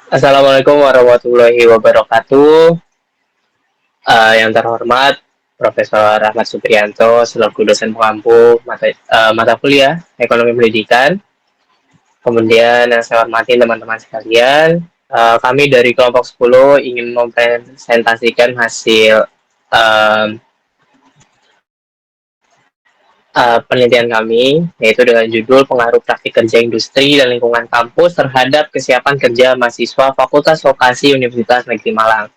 Assalamualaikum warahmatullahi wabarakatuh. Yang terhormat Profesor Ahmad Supriyanto selaku dosen pengampu mata kuliah Ekonomi Pendidikan. Kemudian yang saya hormati teman-teman sekalian, kami dari kelompok 10 ingin mempresentasikan hasil um, penelitian kami, yaitu dengan judul Pengaruh Praktik Kerja Industri dan Lingkungan Kampus terhadap Kesiapan Kerja Mahasiswa Fakultas Vokasi Universitas Negeri Malang.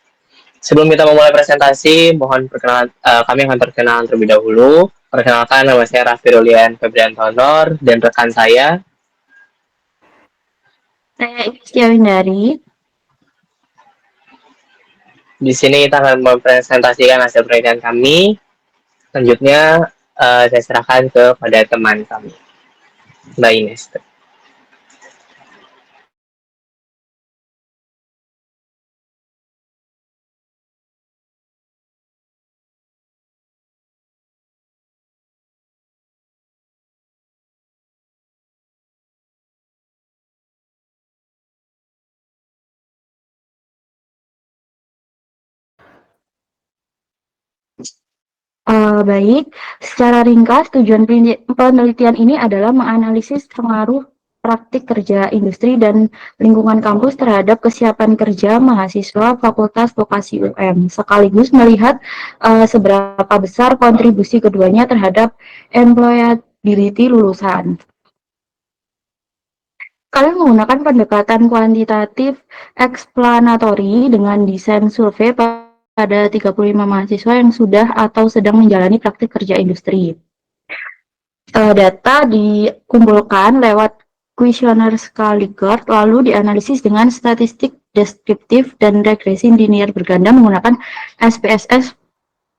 Sebelum kita memulai presentasi, mohon perkenalan, kami akan perkenalan terlebih dahulu. Perkenalkan, nama saya Raffi Rolian Febrian Honor dan rekan saya. Saya Ikhtia Windari. Di sini kita akan mempresentasikan hasil penelitian kami. Selanjutnya, saya serahkan kepada teman kami, Mbak Ines. Baik, secara ringkas tujuan penelitian ini adalah menganalisis pengaruh praktik kerja industri dan lingkungan kampus terhadap kesiapan kerja mahasiswa Fakultas Vokasi UM, sekaligus melihat seberapa besar kontribusi keduanya terhadap employability lulusan. Kalian menggunakan pendekatan kuantitatif explanatory dengan desain survei pada 35 mahasiswa yang sudah atau sedang menjalani praktik kerja industri. Data dikumpulkan lewat kuesioner Likert, lalu dianalisis dengan statistik deskriptif dan regresi linear berganda menggunakan SPSS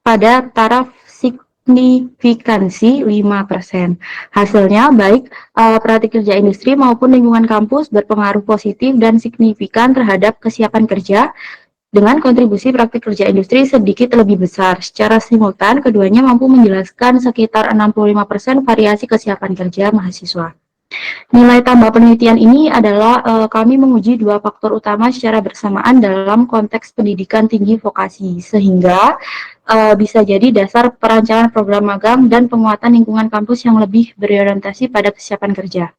pada taraf signifikansi 5%. Hasilnya, baik praktik kerja industri maupun lingkungan kampus berpengaruh positif dan signifikan terhadap kesiapan kerja, dengan kontribusi praktik kerja industri sedikit lebih besar. Secara simultan, keduanya mampu menjelaskan sekitar 65% variasi kesiapan kerja mahasiswa. Nilai tambah penelitian ini adalah kami menguji dua faktor utama secara bersamaan dalam konteks pendidikan tinggi vokasi, sehingga bisa jadi dasar perancangan program magang dan penguatan lingkungan kampus yang lebih berorientasi pada kesiapan kerja.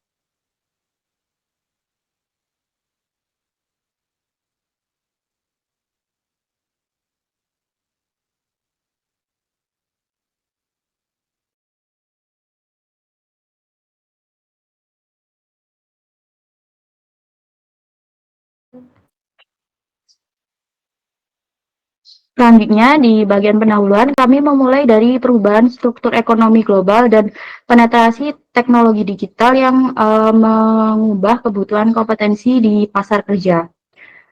Selanjutnya, di bagian pendahuluan, kami memulai dari perubahan struktur ekonomi global dan penetrasi teknologi digital yang mengubah kebutuhan kompetensi di pasar kerja.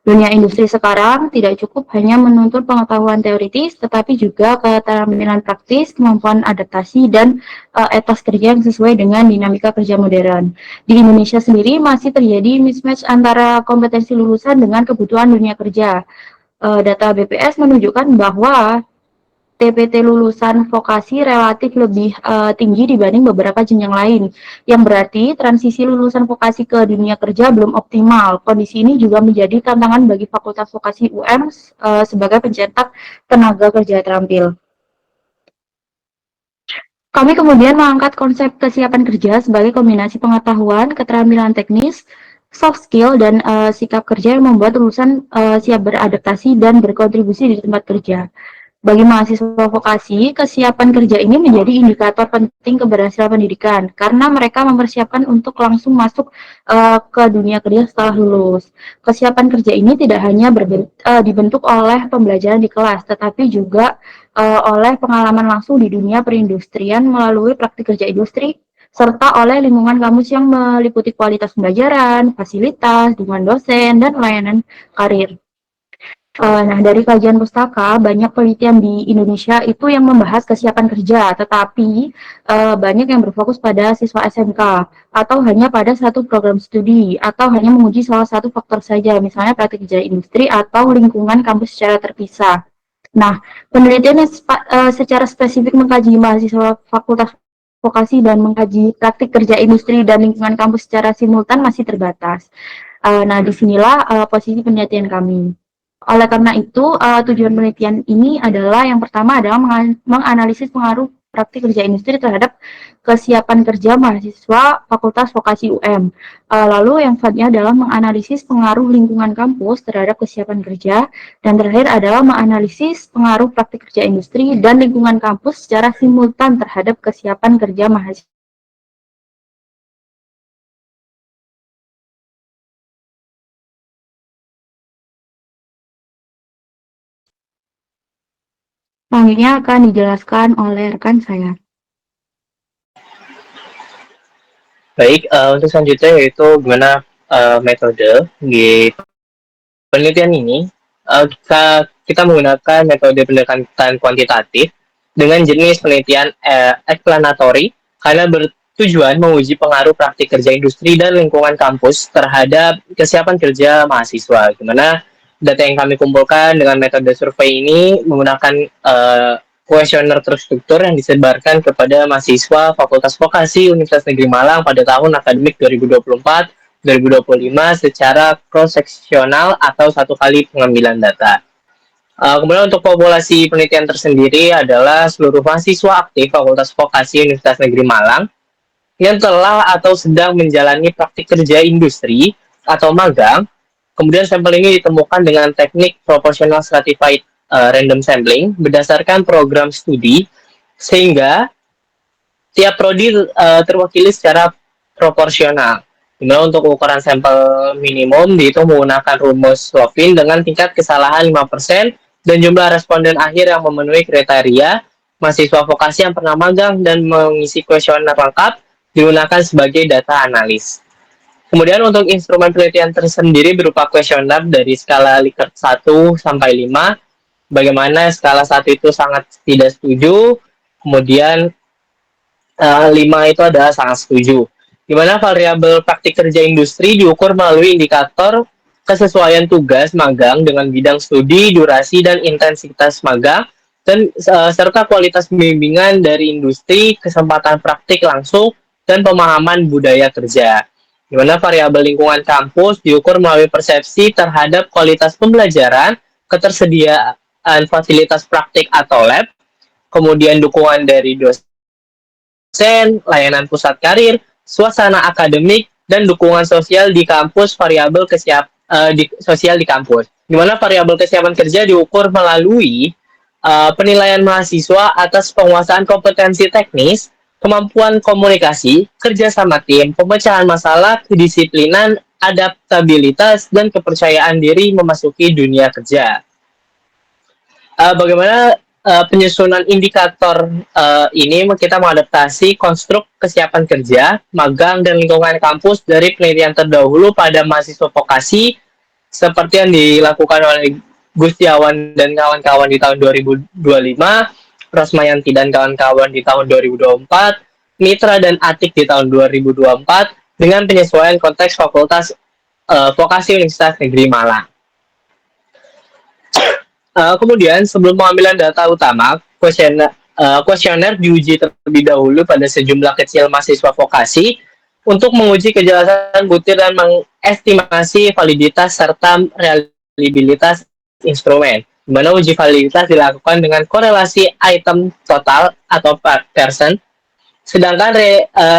Dunia industri sekarang tidak cukup hanya menuntut pengetahuan teoritis, tetapi juga keterampilan praktis, kemampuan adaptasi, dan etos kerja yang sesuai dengan dinamika kerja modern. Di Indonesia sendiri masih terjadi mismatch antara kompetensi lulusan dengan kebutuhan dunia kerja. Data BPS menunjukkan bahwa TPT lulusan vokasi relatif lebih tinggi dibanding beberapa jenjang lain, yang berarti transisi lulusan vokasi ke dunia kerja belum optimal. Kondisi ini juga menjadi tantangan bagi Fakultas Vokasi UM sebagai pencetak tenaga kerja terampil. Kami kemudian mengangkat konsep kesiapan kerja sebagai kombinasi pengetahuan, keterampilan teknis, soft skill, dan sikap kerja yang membuat lulusan siap beradaptasi dan berkontribusi di tempat kerja. Bagi mahasiswa vokasi, kesiapan kerja ini menjadi indikator penting keberhasilan pendidikan karena mereka mempersiapkan untuk langsung masuk ke dunia kerja setelah lulus. Kesiapan kerja ini tidak hanya dibentuk oleh pembelajaran di kelas, tetapi juga oleh pengalaman langsung di dunia perindustrian melalui praktik kerja industri, serta oleh lingkungan kampus yang meliputi kualitas pembelajaran, fasilitas, dukungan dosen, dan layanan karir. Nah, dari kajian pustaka, banyak penelitian di Indonesia itu yang membahas kesiapan kerja, tetapi banyak yang berfokus pada siswa SMK, atau hanya pada satu program studi, atau hanya menguji salah satu faktor saja, misalnya praktik kerja industri atau lingkungan kampus secara terpisah. Nah, penelitian yang secara spesifik mengkaji mahasiswa fakultas vokasi dan mengkaji praktik kerja industri dan lingkungan kampus secara simultan masih terbatas. Nah, disinilah posisi penelitian kami. Oleh karena itu, tujuan penelitian ini adalah yang pertama adalah menganalisis pengaruh praktik kerja industri terhadap kesiapan kerja mahasiswa Fakultas Vokasi UM. Lalu yang selanjutnya adalah menganalisis pengaruh lingkungan kampus terhadap kesiapan kerja, dan terakhir adalah menganalisis pengaruh praktik kerja industri dan lingkungan kampus secara simultan terhadap kesiapan kerja mahasiswa. Selanjutnya akan dijelaskan oleh rekan saya. Baik, untuk selanjutnya yaitu gimana metode di penelitian ini. Kita menggunakan metode pendekatan kuantitatif dengan jenis penelitian explanatory karena bertujuan menguji pengaruh praktik kerja industri dan lingkungan kampus terhadap kesiapan kerja mahasiswa. Gimana data yang kami kumpulkan dengan metode survei ini menggunakan kuesioner terstruktur yang disebarkan kepada mahasiswa Fakultas Vokasi Universitas Negeri Malang pada tahun akademik 2024-2025 secara cross-seksional atau satu kali pengambilan data. Kemudian untuk populasi penelitian tersendiri adalah seluruh mahasiswa aktif Fakultas Vokasi Universitas Negeri Malang yang telah atau sedang menjalani praktik kerja industri atau magang. Kemudian sampel ini ditemukan dengan teknik proportional stratified random sampling berdasarkan program studi sehingga tiap prodi terwakili secara proporsional. Dimana untuk ukuran sampel minimum dihitung menggunakan rumus Slovin dengan tingkat kesalahan 5% dan jumlah responden akhir yang memenuhi kriteria mahasiswa vokasi yang pernah magang dan mengisi kuesioner lengkap digunakan sebagai data analis. Kemudian untuk instrumen penelitian tersendiri berupa kuesioner dari skala Likert 1 sampai 5, bagaimana skala 1 itu sangat tidak setuju, kemudian 5 itu adalah sangat setuju. Di mana variabel praktik kerja industri diukur melalui indikator kesesuaian tugas magang dengan bidang studi, durasi, dan intensitas magang, dan serta kualitas bimbingan dari industri, kesempatan praktik langsung, dan pemahaman budaya kerja. Di mana variabel lingkungan kampus diukur melalui persepsi terhadap kualitas pembelajaran, ketersediaan fasilitas praktik atau lab, kemudian dukungan dari dosen, layanan pusat karir, suasana akademik, dan dukungan sosial di kampus variabel sosial di kampus. Di mana variabel kesiapan kerja diukur melalui penilaian mahasiswa atas penguasaan kompetensi teknis, kemampuan komunikasi, kerja sama tim, pemecahan masalah, kedisiplinan, adaptabilitas, dan kepercayaan diri memasuki dunia kerja. Bagaimana penyusunan indikator ini kita mengadaptasi konstruk kesiapan kerja, magang, dan lingkungan kampus dari penelitian terdahulu pada mahasiswa vokasi seperti yang dilakukan oleh Gustiawan dan kawan-kawan di tahun 2025, Rosmayanti dan kawan-kawan di tahun 2024, Mitra dan Atik di tahun 2024 dengan penyesuaian konteks Fakultas Vokasi Universitas Negeri Malang. Kemudian sebelum pengambilan data utama, kuesioner diuji terlebih dahulu pada sejumlah kecil mahasiswa vokasi untuk menguji kejelasan butir dan mengestimasi validitas serta reliabilitas instrumen. Di mana uji validitas dilakukan dengan korelasi item total atau person, sedangkan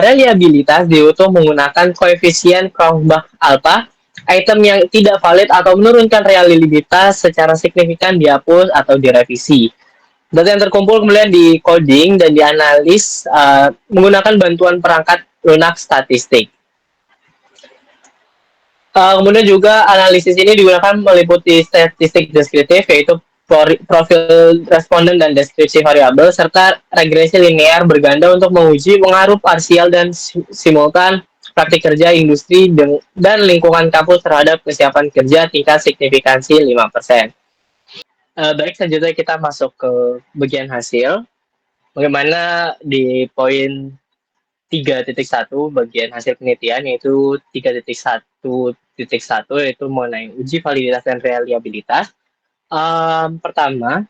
reliabilitas diukur menggunakan koefisien Cronbach-Alpha. Item yang tidak valid atau menurunkan reliabilitas secara signifikan dihapus atau direvisi. Data yang terkumpul kemudian di coding dan dianalis menggunakan bantuan perangkat lunak statistik. Kemudian juga analisis ini digunakan meliputi statistik deskriptif, yaitu profil responden dan deskripsi variabel, serta regresi linear berganda untuk menguji pengaruh parsial dan simultan praktik kerja industri dan lingkungan kampus terhadap kesiapan kerja tingkat signifikansi 5%. Baik, selanjutnya kita masuk ke bagian hasil. Bagaimana di poin 3.1 bagian hasil penelitian, yaitu 3.1.1 yaitu mengenai uji validitas dan reliabilitas. Pertama,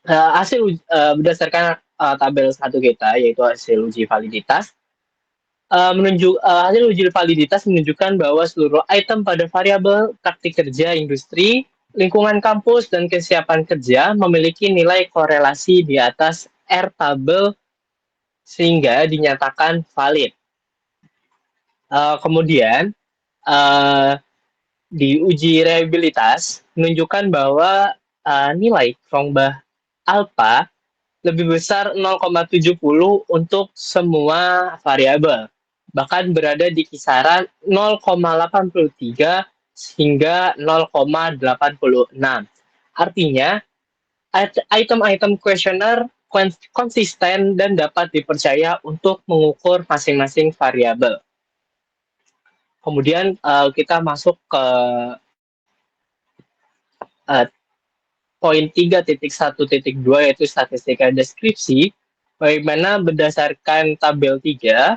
hasil berdasarkan tabel 1 kita, yaitu hasil uji validitas. Hasil uji validitas menunjukkan bahwa seluruh item pada variabel praktik kerja industri, lingkungan kampus, dan kesiapan kerja memiliki nilai korelasi di atas R tabel sehingga dinyatakan valid. Kemudian, di uji reliabilitas menunjukkan bahwa nilai Cronbach alpha lebih besar 0,70 untuk semua variabel, bahkan berada di kisaran 0,83 hingga 0,86. Artinya, item-item kuesioner konsisten dan dapat dipercaya untuk mengukur masing-masing variabel. Kemudian kita masuk ke poin 3.1.2 yaitu statistika deskripsi, bagaimana berdasarkan tabel 3,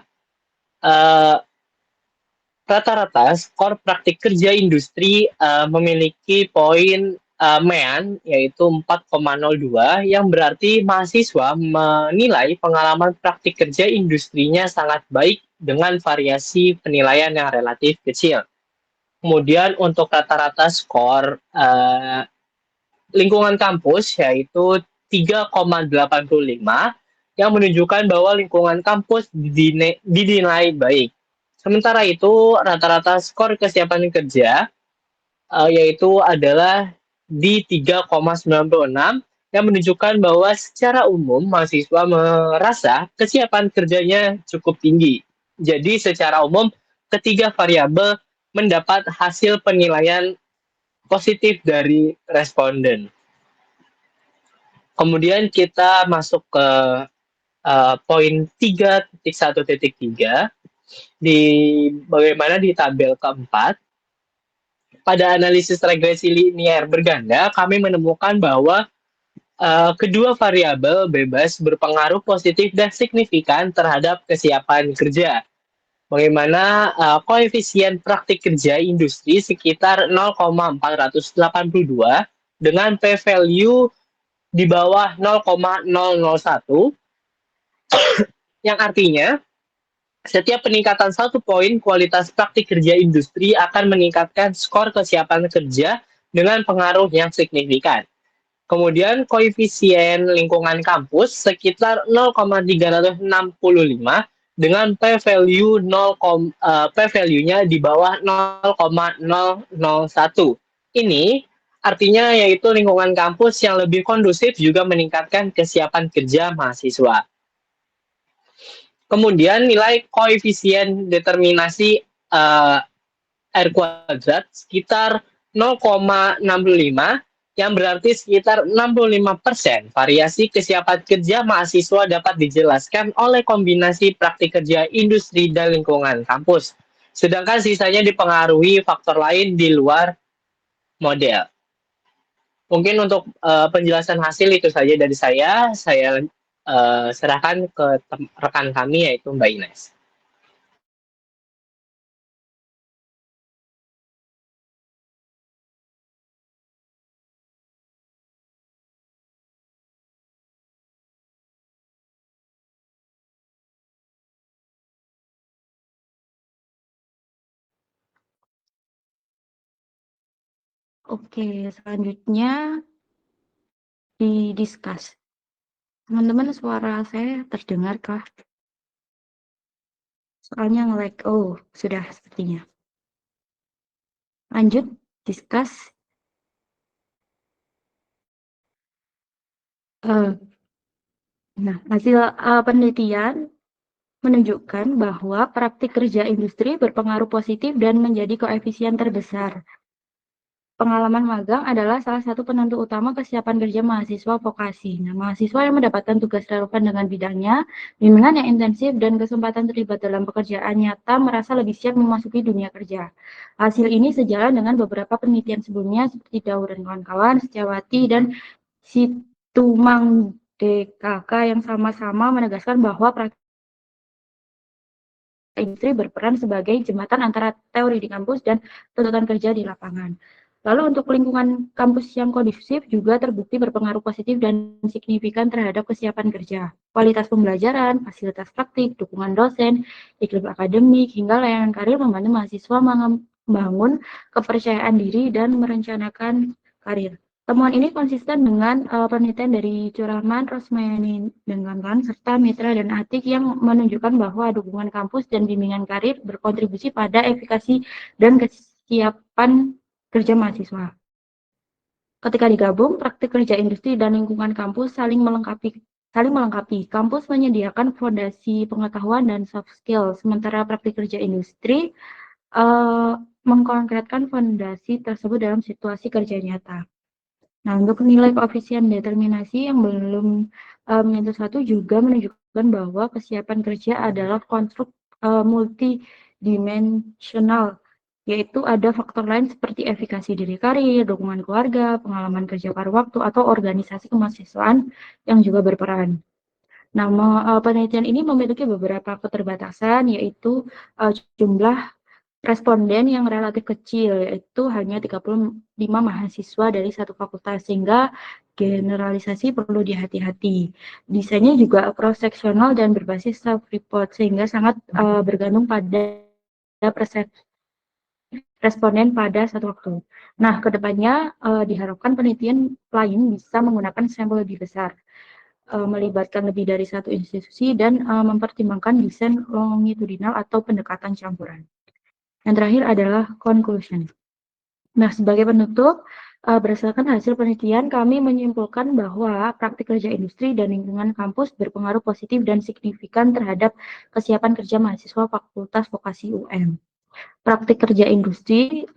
rata-rata skor praktik kerja industri memiliki poin MEAN yaitu 4,02 yang berarti mahasiswa menilai pengalaman praktik kerja industrinya sangat baik dengan variasi penilaian yang relatif kecil. Kemudian untuk rata-rata skor lingkungan kampus yaitu 3,85 yang menunjukkan bahwa lingkungan kampus dinilai baik. Sementara itu rata-rata skor kesiapan kerja yaitu adalah di 3,96 yang menunjukkan bahwa secara umum mahasiswa merasa kesiapan kerjanya cukup tinggi. Jadi secara umum ketiga variabel mendapat hasil penilaian positif dari responden. Kemudian kita masuk ke poin 3.1.3 di bagaimana di tabel keempat. Pada analisis regresi linier berganda, kami menemukan bahwa kedua variabel bebas berpengaruh positif dan signifikan terhadap kesiapan kerja. Bagaimana koefisien praktik kerja industri sekitar 0,482 dengan p-value di bawah 0,001, yang artinya setiap peningkatan 1 poin kualitas praktik kerja industri akan meningkatkan skor kesiapan kerja dengan pengaruh yang signifikan. Kemudian koefisien lingkungan kampus sekitar 0,365 dengan p-value p-value-nya di bawah 0,001. Ini artinya yaitu lingkungan kampus yang lebih kondusif juga meningkatkan kesiapan kerja mahasiswa. Kemudian nilai koefisien determinasi R kuadrat sekitar 0,65 yang berarti sekitar 65% variasi kesiapan kerja mahasiswa dapat dijelaskan oleh kombinasi praktik kerja industri dan lingkungan kampus. Sedangkan sisanya dipengaruhi faktor lain di luar model. Mungkin untuk penjelasan hasil itu saja dari saya. Saya serahkan ke rekan kami yaitu Mbak Ines. Oke, selanjutnya didiskus. Teman-teman, suara saya terdengarkah? Soalnya nge-lag. Oh, sudah sepertinya. Lanjut, diskus. Nah, hasil penelitian menunjukkan bahwa praktik kerja industri berpengaruh positif dan menjadi koefisien terbesar. Pengalaman magang adalah salah satu penentu utama kesiapan kerja mahasiswa vokasi. Nah, mahasiswa yang mendapatkan tugas relevan dengan bidangnya, bimbingan yang intensif, dan kesempatan terlibat dalam pekerjaan nyata merasa lebih siap memasuki dunia kerja. Hasil ini sejalan dengan beberapa penelitian sebelumnya seperti Daur dan kawan-kawan, Setiawati, dan Situmang DKK yang sama-sama menegaskan bahwa praktik industri berperan sebagai jembatan antara teori di kampus dan tuntutan kerja di lapangan. Lalu untuk lingkungan kampus yang kondusif juga terbukti berpengaruh positif dan signifikan terhadap kesiapan kerja. Kualitas pembelajaran, fasilitas praktik, dukungan dosen, iklim akademik, hingga layanan karir membantu mahasiswa membangun kepercayaan diri dan merencanakan karir. Temuan ini konsisten dengan penelitian dari Curaman, Rosmayani, dengan serta Mitra dan Atik yang menunjukkan bahwa dukungan kampus dan bimbingan karir berkontribusi pada efikasi dan kesiapan kerja mahasiswa. Ketika digabung, praktik kerja industri dan lingkungan kampus saling melengkapi. Kampus menyediakan fondasi pengetahuan dan soft skill, sementara praktik kerja industri mengkonkretkan fondasi tersebut dalam situasi kerja nyata. Nah, untuk nilai koefisien determinasi yang belum menyentuh satu juga menunjukkan bahwa kesiapan kerja adalah konstruk multidimensional, yaitu ada faktor lain seperti efikasi diri karir, dukungan keluarga, pengalaman kerja paruh waktu, atau organisasi kemahasiswaan yang juga berperan. Nah, penelitian ini memiliki beberapa keterbatasan, yaitu jumlah responden yang relatif kecil, yaitu hanya 35 mahasiswa dari satu fakultas, sehingga generalisasi perlu dihati-hati. Desainnya juga cross-sectional dan berbasis self-report, sehingga sangat bergantung pada persepsi responden pada satu waktu. Nah, kedepannya diharapkan penelitian lain bisa menggunakan sampel lebih besar, melibatkan lebih dari satu institusi, dan mempertimbangkan desain longitudinal atau pendekatan campuran. Yang terakhir adalah conclusion. Nah, sebagai penutup, berdasarkan hasil penelitian, kami menyimpulkan bahwa praktik kerja industri dan lingkungan kampus berpengaruh positif dan signifikan terhadap kesiapan kerja mahasiswa Fakultas Vokasi UM. Praktik kerja industri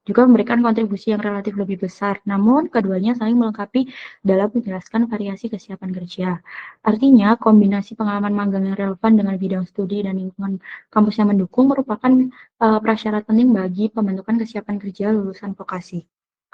juga memberikan kontribusi yang relatif lebih besar, namun keduanya saling melengkapi dalam menjelaskan variasi kesiapan kerja. Artinya, kombinasi pengalaman magang yang relevan dengan bidang studi dan lingkungan kampus yang mendukung merupakan prasyarat penting bagi pembentukan kesiapan kerja lulusan vokasi.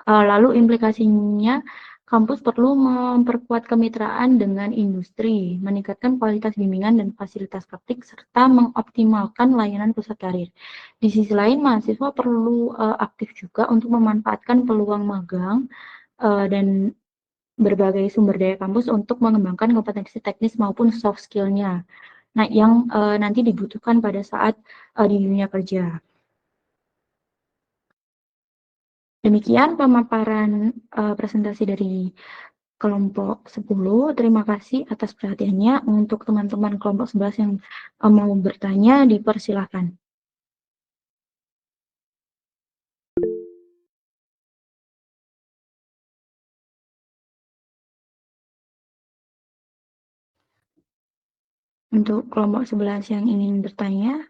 Lalu implikasinya, kampus perlu memperkuat kemitraan dengan industri, meningkatkan kualitas bimbingan dan fasilitas praktik, serta mengoptimalkan layanan pusat karir. Di sisi lain, mahasiswa perlu aktif juga untuk memanfaatkan peluang magang dan berbagai sumber daya kampus untuk mengembangkan kompetensi teknis maupun soft skill-nya. Nah, yang nanti dibutuhkan pada saat di dunia kerja. Demikian pemaparan presentasi dari kelompok 10. Terima kasih atas perhatiannya. Untuk teman-teman kelompok 11 yang mau bertanya, dipersilahkan. Untuk kelompok 11 yang ingin bertanya,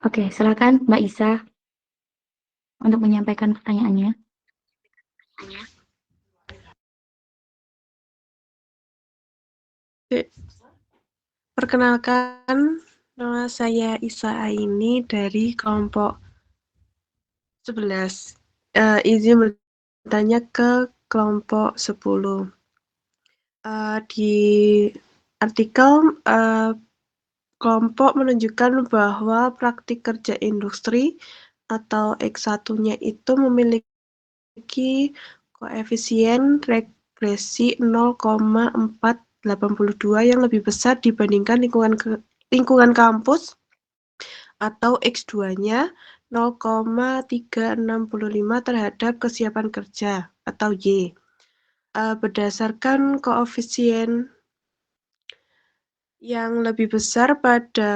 oke, silakan Mbak Isa untuk menyampaikan pertanyaannya. Perkenalkan, nama saya Isa Aini dari kelompok 11. Izin bertanya ke kelompok 10. Di artikel kelompok menunjukkan bahwa praktik kerja industri atau X1-nya itu memiliki koefisien regresi 0,482 yang lebih besar dibandingkan lingkungan kampus, atau X2-nya 0,365 terhadap kesiapan kerja atau Y. Berdasarkan koefisien yang lebih besar pada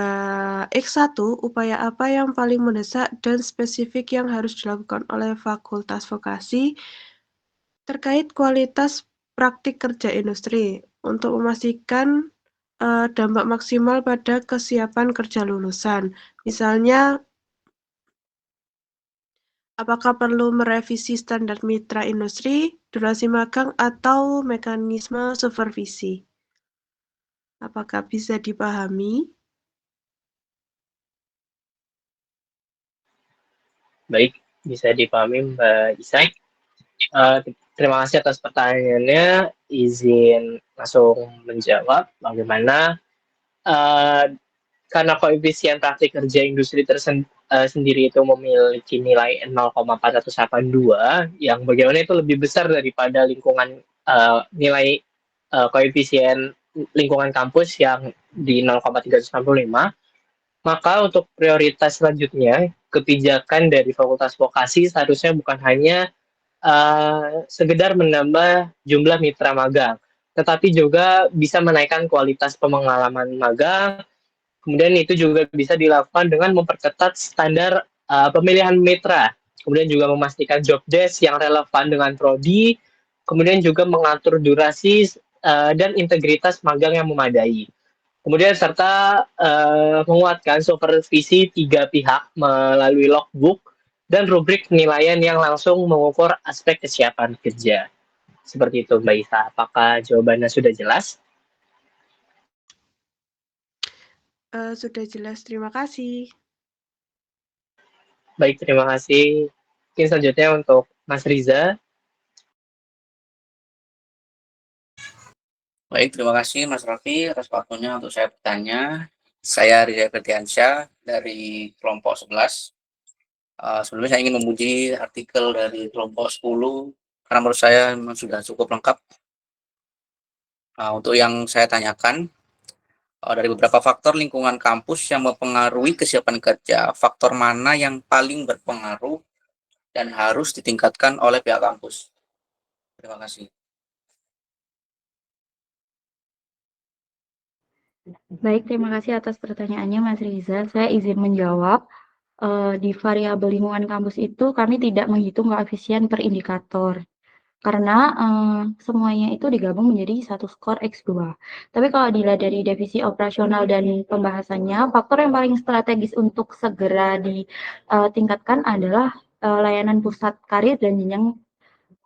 X1, upaya apa yang paling mendesak dan spesifik yang harus dilakukan oleh Fakultas Vokasi terkait kualitas praktik kerja industri untuk memastikan dampak maksimal pada kesiapan kerja lulusan. Misalnya, apakah perlu merevisi standar mitra industri, durasi magang, atau mekanisme supervisi? Apakah bisa dipahami? Baik, bisa dipahami Mbak Isa. Terima kasih atas pertanyaannya. Izin langsung menjawab bagaimana karena koefisien praktik kerja industri sendiri itu memiliki nilai 0,482 yang bagaimana itu lebih besar daripada lingkungan nilai koefisien lingkungan kampus yang di 0,365, maka untuk prioritas selanjutnya kebijakan dari Fakultas Vokasi seharusnya bukan hanya sekedar menambah jumlah mitra magang, tetapi juga bisa menaikkan kualitas pengalaman magang. Kemudian itu juga bisa dilakukan dengan memperketat standar pemilihan mitra. Kemudian juga memastikan job desk yang relevan dengan prodi. Kemudian juga mengatur durasi dan integritas magang yang memadai. Kemudian serta menguatkan supervisi 3 pihak melalui logbook dan rubrik penilaian yang langsung mengukur aspek kesiapan kerja. Seperti itu, Mbak Isa. Apakah jawabannya sudah jelas? Sudah jelas, terima kasih. Baik, terima kasih. Mungkin selanjutnya untuk Mas Riza. Baik, terima kasih Mas Raffi atas waktunya untuk saya bertanya. Saya Riza Ferdiansyah dari kelompok 11. Sebelumnya saya ingin memuji artikel dari kelompok 10 karena menurut saya memang sudah cukup lengkap. Untuk yang saya tanyakan, dari beberapa faktor lingkungan kampus yang mempengaruhi kesiapan kerja, faktor mana yang paling berpengaruh dan harus ditingkatkan oleh pihak kampus? Terima kasih. Baik, terima kasih atas pertanyaannya Mas Riza. Saya izin menjawab. Di variabel lingkungan kampus itu kami tidak menghitung koefisien per indikator. Karena semuanya itu digabung menjadi satu skor X2. Tapi kalau dilihat dari divisi operasional dan pembahasannya, faktor yang paling strategis untuk segera ditingkatkan adalah layanan pusat karir dan jenjang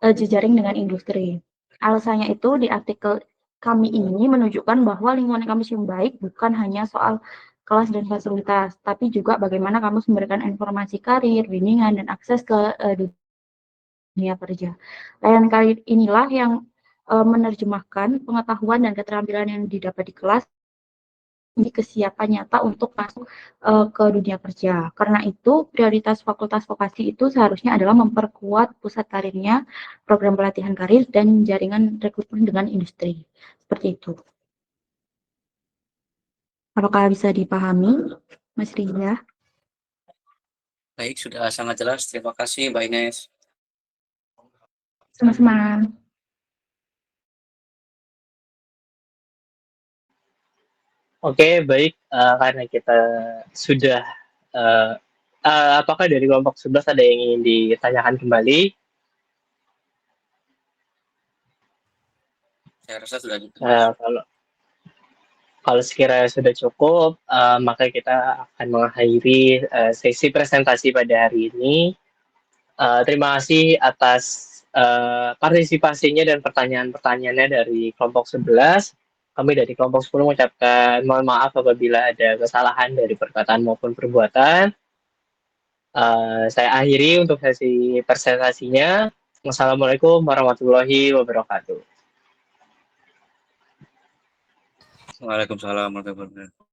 jejaring dengan industri. Alasannya itu di artikel kami ini menunjukkan bahwa lingkungan kampus yang baik bukan hanya soal kelas dan fasilitas, tapi juga bagaimana kampus memberikan informasi karir, bimbingan, dan akses ke dunia kerja. Layanan karir inilah yang menerjemahkan pengetahuan dan keterampilan yang didapat di kelas ini kesiapan nyata untuk masuk ke dunia kerja. Karena itu, prioritas Fakultas Vokasi itu seharusnya adalah memperkuat pusat karirnya, program pelatihan karir, dan jaringan rekrutmen dengan industri. Seperti itu. Apakah bisa dipahami, Mas Riza? Baik, sudah sangat jelas. Terima kasih, Mbak Ines. Sama-sama. Oke, baik. Karena kita sudah, apakah dari kelompok 11 ada yang ingin ditanyakan kembali? Saya rasa sudah cukup. Kalau sekiranya sudah cukup, maka kita akan mengakhiri sesi presentasi pada hari ini. Terima kasih atas partisipasinya dan pertanyaan-pertanyaannya dari kelompok 11. Kami dari kelompok 10 mengucapkan mohon maaf apabila ada kesalahan dari perkataan maupun perbuatan. Saya akhiri untuk sesi presentasinya. Wassalamualaikum warahmatullahi wabarakatuh. Waalaikumsalam warahmatullahi wabarakatuh.